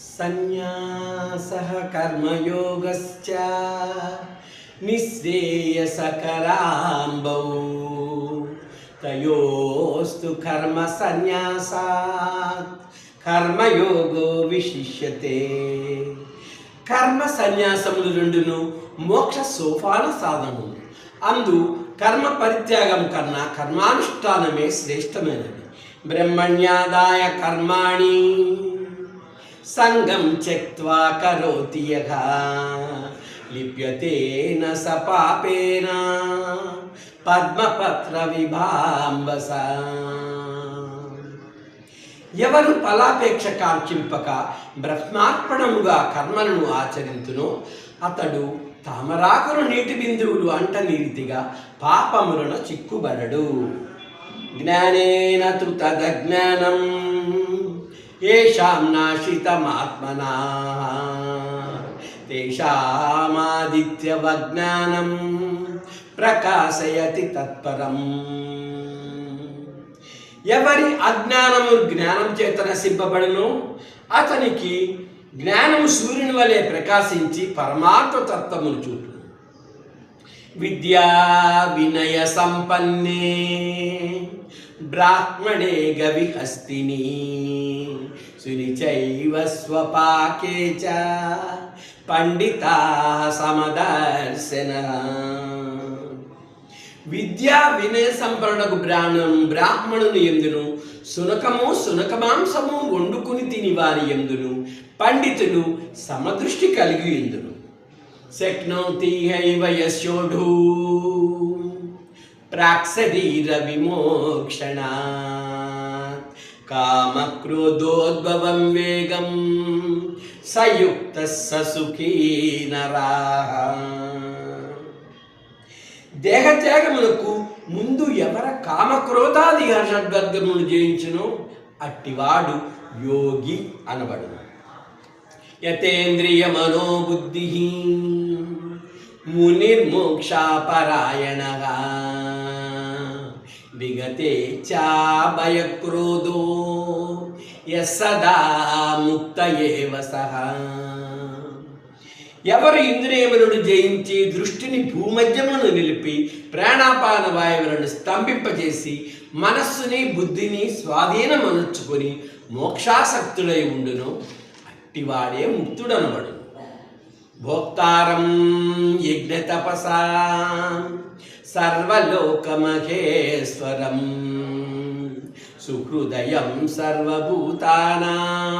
సన్యాసః కర్మయోగశ్చ నిశ్రేయసకరాంబౌ తయోస్తు కర్మ సన్యాసాత్ కర్మయోగో విశిష్యతే. కర్మ సన్యాసములు రెండును మోక్ష సోపాన సాధనము. అందు కర్మ పరిత్యాగం కన్నా కర్మానుష్ఠానమే శ్రేష్టమైనది. బ్రహ్మణ్యాదాయ కర్మాణి సంగం త్యక్త్వా కరోతి యః లిప్యతే న స పాపేన పద్మపత్ర విభాంబస. ఎవరు ఫలాపేక్ష కాంక్షింపక బ్రహ్మార్పణముగా కర్మలను ఆచరించునో అతడు తామరాకులు నీటి బిందువులు అంటనీతిగా పాపములను చిక్కుబడడు. జ్ఞానేన తు తదజ్ఞానం ఏషాం నాశితమాత్మనా తేషామాదిత్యవజ్ఞానం ప్రకాశయతి తత్పరం. ఎవరి అజ్ఞానము జ్ఞానం చేత నశింపబడును అతనికి జ్ఞానము సూర్యుని వలె ప్రకాశించి పరమాత్మ తత్వమును చూపు. విద్యా వినయ సంపన్నే బ్రాహ్మణే గవిహస్తిని సునిచైవ స్వపాకే చ పండితాః సమదర్శనః. విద్యా వినయ సంపన్నులకు బ్రాహ్మణుని యందును సునకము సునకమాంసము వండుకుని తిని వారి యందును పండితులు సమదృష్టి కలిగి యందును. శక్నోతి హైవ యశోఢూ ప్రాక్శరీర విమోక్షణాత్ కామక్రోధోద్భవం వేగం సయుక్తః స సుఖీ నరాః. దేహత్యాగమునకు ముందు ఎవర కామక్రోధాది హర్షద్వర్గమును జయించునో అట్టివాడు యోగి అనబడును. యతేంద్రియ మనోబుద్ధి మునిర్మోక్షాపరాయణః విగతే చ భయక్రోధో యస్సదా ముక్త ఏవ సః. ఎవరు ఇంద్రియములను జయించి దృష్టిని భూమధ్యమును నిలిపి ప్రాణాపాన వాయువులను స్తంభింపజేసి మనస్సుని బుద్ధిని స్వాధీనమనుచుకొని మోక్షాసక్తుడై ఉండును అట్టివాడే ముక్తుడనబడు. భోక్తారం యజ్ఞతపసా సర్వలోకమహేశ్వరం సుహృదయం సర్వభూతానాం